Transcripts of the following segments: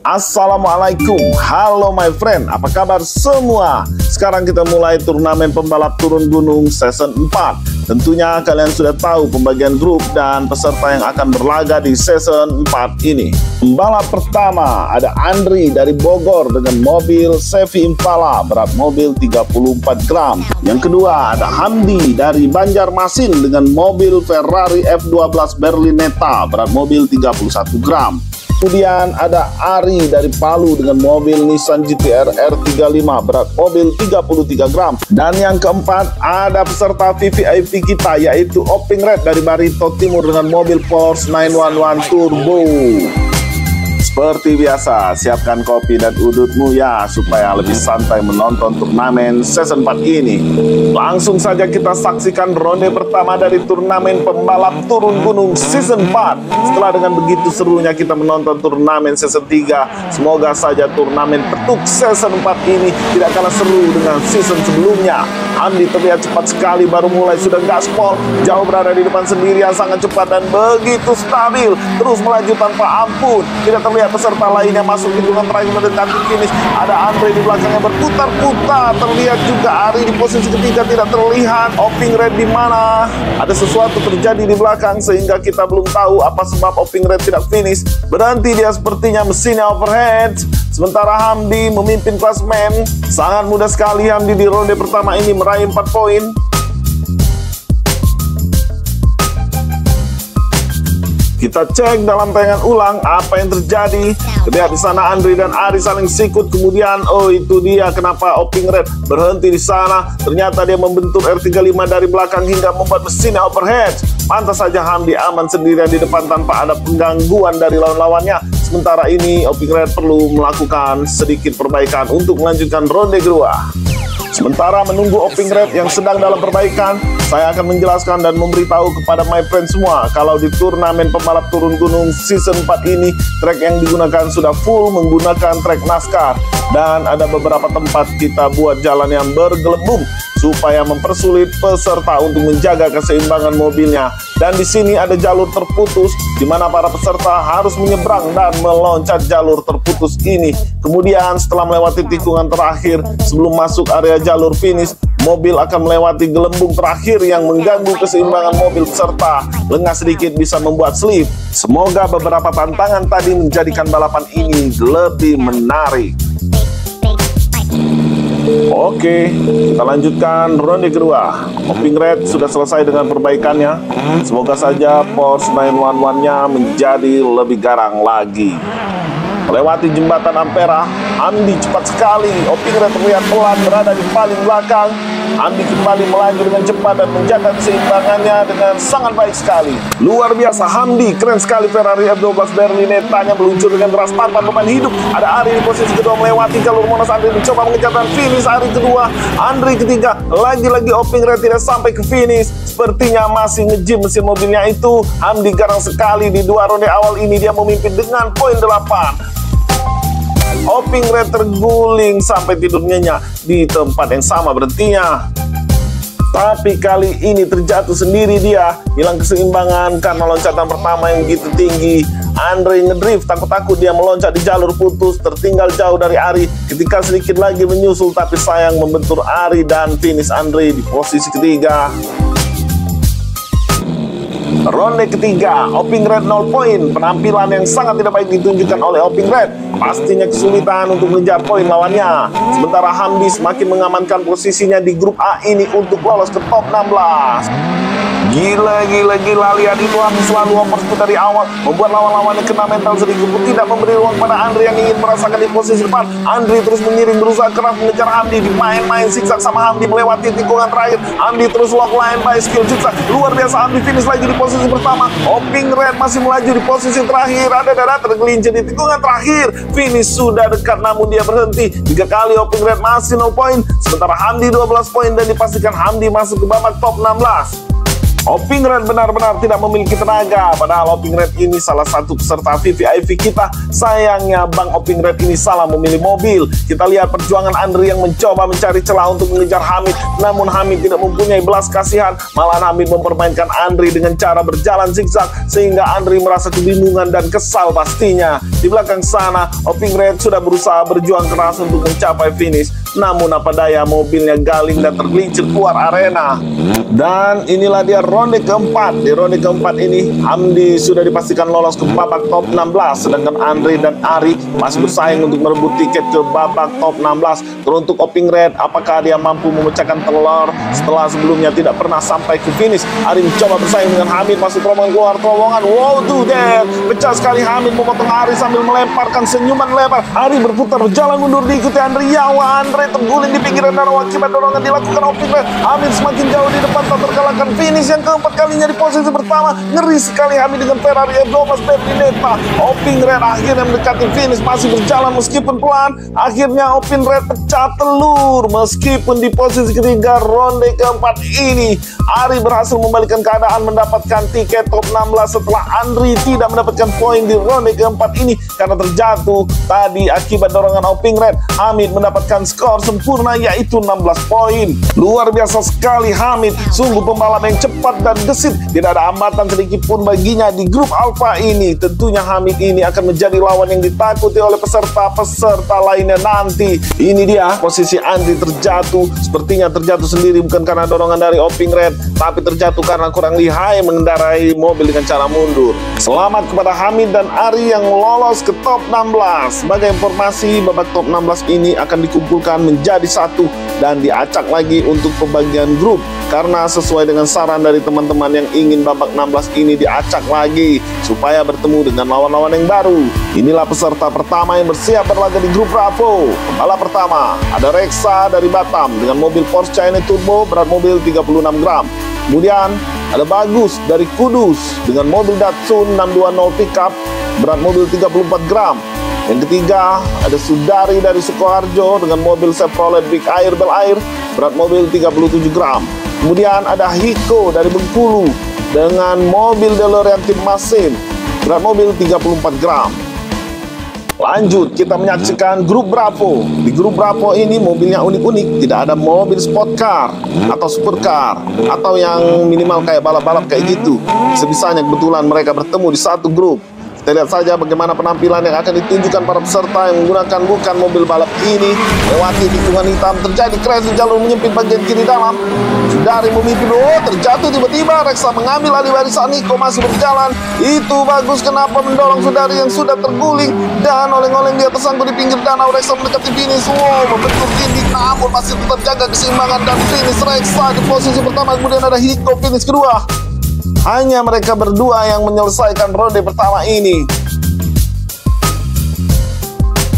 Assalamualaikum, halo my friend, apa kabar semua? Sekarang kita mulai turnamen pembalap turun gunung season 4. Tentunya kalian sudah tahu pembagian grup dan peserta yang akan berlaga di season 4 ini. Pembalap pertama ada Andri dari Bogor dengan mobil Chevy Impala berat mobil 34 gram. Yang kedua ada Hamdi dari Banjarmasin dengan mobil Ferrari F12 Berlinetta berat mobil 31 gram. Kemudian ada Ari dari Palu dengan mobil Nissan GT-R R35 berat mobil 33 gram. Dan yang keempat ada peserta VVIP kita yaitu Oping Red dari Barito Timur dengan mobil Porsche 911 Turbo. Seperti biasa, siapkan kopi dan udutmu ya supaya lebih santai menonton turnamen season 4 ini. Langsung saja kita saksikan ronde pertama dari turnamen pembalap turun gunung season 4. Setelah dengan begitu serunya kita menonton turnamen season 3, semoga saja turnamen petuk season 4 ini tidak kalah seru dengan season sebelumnya. Andi terlihat cepat sekali, baru mulai sudah gaspol, jauh berada di depan sendirian, sangat cepat dan begitu stabil, terus melaju tanpa ampun. Tidak terlihat peserta lainnya masuk hitungan terakhir mendekati finish. Ada Andre di belakangnya berputar-putar. Terlihat juga Ari di posisi ketiga, tidak terlihat Oping Red di mana. Ada sesuatu terjadi di belakang sehingga kita belum tahu apa sebab Oping Red tidak finish. Berhenti dia, sepertinya mesinnya overhead. Sementara Hamdi memimpin klasemen. Sangat mudah sekali Hamdi di ronde pertama ini meraih 4 poin. Kita cek dalam tayangan ulang apa yang terjadi. Lihat di sana Andri dan Ari saling sikut. Kemudian oh itu dia kenapa Oping Red berhenti di sana. Ternyata dia membentur R35 dari belakang hingga membuat mesinnya overhead. Pantas saja Hamdi aman sendirian di depan tanpa ada penggangguan dari lawan-lawannya. Sementara ini Oping Red perlu melakukan sedikit perbaikan untuk melanjutkan ronde kedua. Sementara menunggu Oping Red yang sedang dalam perbaikan, saya akan menjelaskan dan memberitahu kepada my friend semua kalau di turnamen pembalap turun gunung season 4 ini trek yang digunakan sudah full menggunakan trek NASCAR dan ada beberapa tempat kita buat jalan yang bergelembung supaya mempersulit peserta untuk menjaga keseimbangan mobilnya. Dan di sini ada jalur terputus di mana para peserta harus menyeberang dan meloncat jalur terputus ini. Kemudian setelah melewati tikungan terakhir sebelum masuk area jalur finish, mobil akan melewati gelembung terakhir yang mengganggu keseimbangan mobil peserta. Lengah sedikit bisa membuat slip. Semoga beberapa tantangan tadi menjadikan balapan ini lebih menarik. Oke, kita lanjutkan ronde kedua. Oping Red sudah selesai dengan perbaikannya. Semoga saja Porsche 911-nya menjadi lebih garang lagi. Melewati jembatan Ampera, Andi cepat sekali. Oping Red terlihat pelan berada di paling belakang. Andi kembali melaju dengan cepat dan menjaga keseimbangannya dengan sangat baik sekali. Luar biasa Hamdi, keren sekali Ferrari F12 Berlinetta-nya meluncur dengan deras tanpa beban hidup. Ada Ari di posisi kedua melewati jalur Monas. Andri mencoba mengejar dan finish. Ari kedua, Andri ketiga. Lagi-lagi Oping Red tidak sampai ke finish. Sepertinya masih ngejim mesin mobilnya itu. Hamdi garang sekali di dua ronde awal ini, dia memimpin dengan poin 8. Oping Red terguling sampai tidur nyenyak di tempat yang sama berhentinya. Tapi kali ini terjatuh sendiri dia, hilang keseimbangan karena loncatan pertama yang begitu tinggi. Andre ngedrift, takut-takut dia meloncat di jalur putus, tertinggal jauh dari Ari. Ketika sedikit lagi menyusul tapi sayang membentur Ari dan finish Andre di posisi ketiga. Ronde ketiga, Oping Red 0 poin. Penampilan yang sangat tidak baik ditunjukkan oleh Oping Red. Pastinya kesulitan untuk mengejar poin lawannya. Sementara Hamdi semakin mengamankan posisinya di grup A ini untuk lolos ke top 16. Gila, lihat itu Hamdi selalu overspeed dari awal, membuat lawan-lawannya kena mental sedikit pun tidak memberi ruang pada Andri yang ingin merasakan di posisi depan. Andri terus mengiring, berusaha keras mengejar Hamdi, dimain-main zigzag sama Hamdi melewati tikungan terakhir. Hamdi terus lock line by skill zigzag. Luar biasa, Hamdi finish lagi di posisi pertama. Oping Red masih melaju di posisi terakhir. Ada darah tergelincir di tikungan terakhir. Finish sudah dekat namun dia berhenti. 3 kali Oping Red masih 0 poin. Sementara Hamdi 12 poin dan dipastikan Hamdi masuk ke babak top 16. Oping Red benar-benar tidak memiliki tenaga. Padahal Oping Red ini salah satu peserta VVIP kita. Sayangnya Bang Oping Red ini salah memilih mobil. Kita lihat perjuangan Andri yang mencoba mencari celah untuk mengejar Hamid. Namun Hamid tidak mempunyai belas kasihan. Malahan Hamid mempermainkan Andri dengan cara berjalan zigzag, sehingga Andri merasa kebingungan dan kesal pastinya. Di belakang sana Oping Red sudah berusaha berjuang keras untuk mencapai finish. Namun apa daya, mobilnya galing dan tergelincir keluar arena. Dan inilah dia ronde keempat. Di ronde keempat ini Hamdi sudah dipastikan lolos ke babak top 16, sedangkan Andri dan Ari masih bersaing untuk merebut tiket ke babak top 16. Teruntuk Oping Red, apakah dia mampu memecahkan telur setelah sebelumnya tidak pernah sampai ke finish? Ari mencoba bersaing dengan Hamid, masuk terowongan keluar terowongan. Wow, tuh deh, pecah sekali. Hamid memotong Ari sambil melemparkan senyuman lebar. Ari berputar berjalan mundur diikuti Andri. Yawa, Andri terguling di pinggiran danau akibat dorongan dilakukan Oping Red. Hamid semakin jauh di depan tak terkalahkan, finish yang keempat kalinya di posisi pertama. Ngeri sekali Hamid dengan Ferrari F12 Berlinetta. Oping Red akhirnya mendekati finish, masih berjalan meskipun pelan. Akhirnya Oping Red pecah telur. Meskipun di posisi ketiga ronde keempat ini, Ari berhasil membalikkan keadaan, mendapatkan tiket top 16 setelah Andri tidak mendapatkan poin di ronde keempat ini karena terjatuh tadi akibat dorongan Oping Red. Hamid mendapatkan skor sempurna yaitu 16 poin. Luar biasa sekali Hamid, sungguh pembalap yang cepat dan gesit. Tidak ada hambatan sedikit pun baginya di grup Alfa ini. Tentunya Hamid ini akan menjadi lawan yang ditakuti oleh peserta-peserta lainnya nanti. Ini dia posisi Andri terjatuh. Sepertinya terjatuh sendiri, bukan karena dorongan dari Oping Red, tapi terjatuh karena kurang lihai mengendarai mobil dengan cara mundur. Selamat kepada Hamid dan Ari yang lolos ke top 16. Sebagai informasi, babak top 16 ini akan dikumpulkan menjadi satu dan diacak lagi untuk pembagian grup, karena sesuai dengan saran dari teman-teman yang ingin babak 16 ini diacak lagi supaya bertemu dengan lawan-lawan yang baru. Inilah peserta pertama yang bersiap berlaga di grup Bravo. Pembalap pertama ada Reksa dari Batam dengan mobil Porsche Cayenne Turbo berat mobil 36 gram. Kemudian ada Bagus dari Kudus dengan mobil Datsun 620 pickup berat mobil 34 gram. Yang ketiga ada Sudari dari Sukoharjo dengan mobil Chevrolet Big Air Bel Air berat mobil 37 gram. Kemudian ada Hiko dari Bengkulu dengan mobil DeLorean Tim Masin berat mobil 34 gram. Lanjut kita menyaksikan grup Bravo. Di grup Bravo ini mobilnya unik-unik, tidak ada mobil sport car atau supercar atau yang minimal kayak balap-balap kayak gitu. Sebisanya kebetulan mereka bertemu di satu grup. Kita lihat saja bagaimana penampilan yang akan ditunjukkan para peserta yang menggunakan bukan mobil balap ini. Lewati tikungan hitam, terjadi crash di jalur menyempit bagian kiri dalam. Dari memimpin, terjatuh tiba-tiba. Reksa mengambil alih barisan, Niko masih berjalan. Itu Bagus kenapa mendorong Sudari yang sudah terguling dan oleng-oleng dia tersangkut di pinggir danau. Reksa mendekati finish, membentur dinding, namun masih tetap jaga keseimbangan dan finish Reksa di posisi pertama. Kemudian ada Hiko finish kedua. Hanya mereka berdua yang menyelesaikan ronde pertama ini.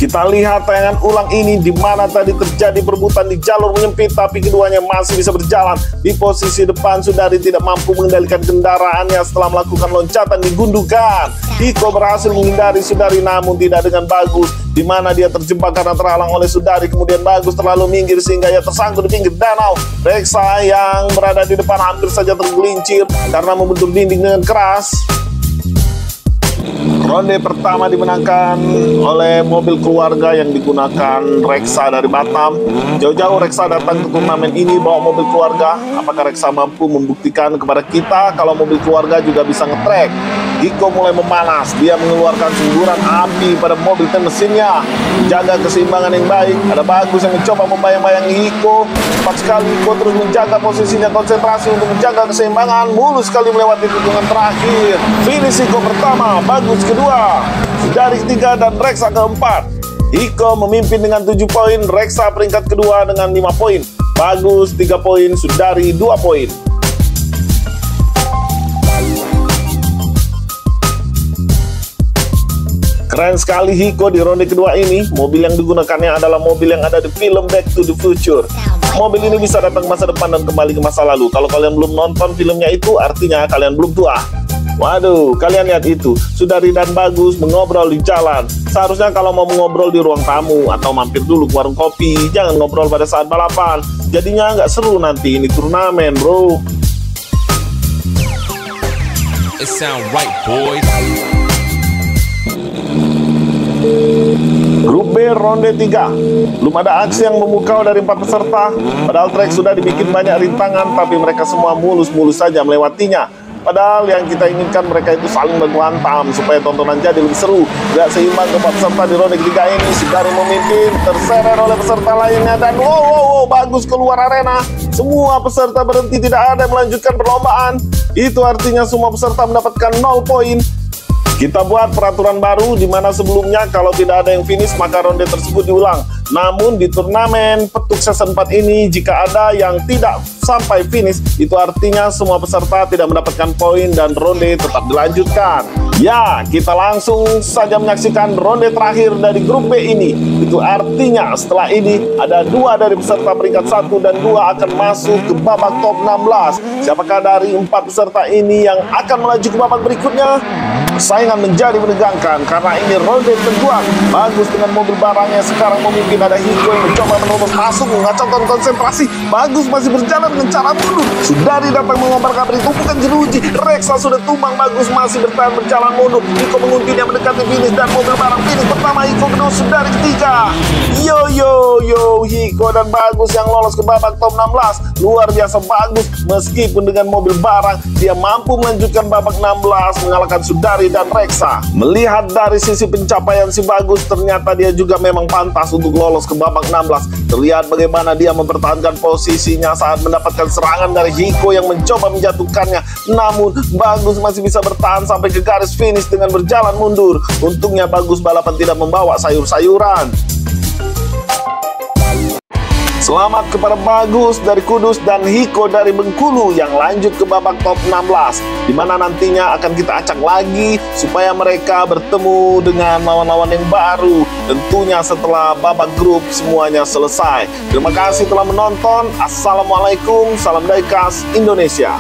Kita lihat tayangan ulang ini di mana tadi terjadi perebutan di jalur menyempit, tapi keduanya masih bisa berjalan. Di posisi depan Sudari tidak mampu mengendalikan kendaraannya setelah melakukan loncatan di gundukan. Hiko berhasil menghindari Sudari namun tidak dengan bagus, di mana dia terjebak karena terhalang oleh Sudari. Kemudian Bagus terlalu minggir sehingga ia tersangkut di pinggir danau. Reksa yang berada di depan hampir saja tergelincir karena membentur dinding dengan keras. Ronde pertama dimenangkan oleh mobil keluarga yang digunakan Reksa dari Batam. Jauh-jauh Reksa datang ke turnamen ini bawa mobil keluarga. Apakah Reksa mampu membuktikan kepada kita kalau mobil keluarga juga bisa ngetrek? Hiko mulai memanas. Dia mengeluarkan semburan api pada mobil dan mesinnya. Jaga keseimbangan yang baik. Ada Bagus yang mencoba membayang-bayangi Hiko. Cepat sekali Hiko terus menjaga posisinya, konsentrasi untuk menjaga keseimbangan. Mulus sekali melewati tikungan terakhir. Finish Hiko pertama, Bagus kedua, Sudari ketiga, dan Reksa keempat. Hiko memimpin dengan 7 poin, Reksa peringkat kedua dengan 5 poin, Bagus 3 poin, Sudari 2 poin. Keren sekali Hiko di ronde kedua ini. Mobil yang digunakannya adalah mobil yang ada di film Back to the Future. Mobil ini bisa datang ke masa depan dan kembali ke masa lalu. Kalau kalian belum nonton filmnya itu, artinya kalian belum tua. Waduh, kalian lihat itu, Sudari dan Bagus mengobrol di jalan. Seharusnya kalau mau mengobrol di ruang tamu atau mampir dulu ke warung kopi, jangan ngobrol pada saat balapan. Jadinya nggak seru nanti, ini turnamen bro. it sound right, boys. Grup B ronde 3. Belum ada aksi yang memukau dari 4 peserta. Padahal trek sudah dibikin banyak rintangan, tapi mereka semua mulus-mulus saja melewatinya. Padahal yang kita inginkan mereka itu saling baku hantam supaya tontonan jadi lebih seru. Gak seimbang keempat peserta di ronde ketiga ini. Sudari memimpin, terseret oleh peserta lainnya, dan wow, bagus keluar arena. Semua peserta berhenti, tidak ada yang melanjutkan perlombaan. Itu artinya semua peserta mendapatkan 0 poin. Kita buat peraturan baru di mana sebelumnya kalau tidak ada yang finish maka ronde tersebut diulang. Namun di turnamen petuk season 4 ini jika ada yang tidak sampai finish itu artinya semua peserta tidak mendapatkan poin dan ronde tetap dilanjutkan. Ya, kita langsung saja menyaksikan ronde terakhir dari grup B ini. Itu artinya setelah ini ada 2 dari peserta peringkat 1 dan 2 akan masuk ke babak top 16. Siapakah dari 4 peserta ini yang akan melaju ke babak berikutnya? Persaingan menjadi menegangkan karena ini ronde kedua. Bagus dengan mobil barangnya sekarang memimpin, ada Hiko yang mencoba menerobos masuk mengacaukan konsentrasi. Bagus masih berjalan dengan cara mundur. Sudari datang mengobarkan tumpukan jeruji. Reksa sudah tumbang. Bagus masih bertahan berjalan mundur. Hiko menguntinya mendekati finish dan mobil barang finish pertama. Hiko kedua, Sudari ketiga. Yo Hiko dan Bagus yang lolos ke babak top 16. Luar biasa bagus meskipun dengan mobil barang dia mampu melanjutkan babak 16 mengalahkan Sudari dan Reksa. Melihat dari sisi pencapaian si Bagus, ternyata dia juga memang pantas untuk lolos ke babak 16. Terlihat bagaimana dia mempertahankan posisinya saat mendapatkan serangan dari Hiko yang mencoba menjatuhkannya. Namun Bagus masih bisa bertahan sampai ke garis finish dengan berjalan mundur. Untungnya Bagus balapan tidak membawa sayur-sayuran. Selamat kepada Bagus dari Kudus dan Hiko dari Bengkulu yang lanjut ke babak top 16, di mana nantinya akan kita acak lagi supaya mereka bertemu dengan lawan-lawan yang baru, tentunya setelah babak grup semuanya selesai. Terima kasih telah menonton. Assalamualaikum, salam Diecast Indonesia.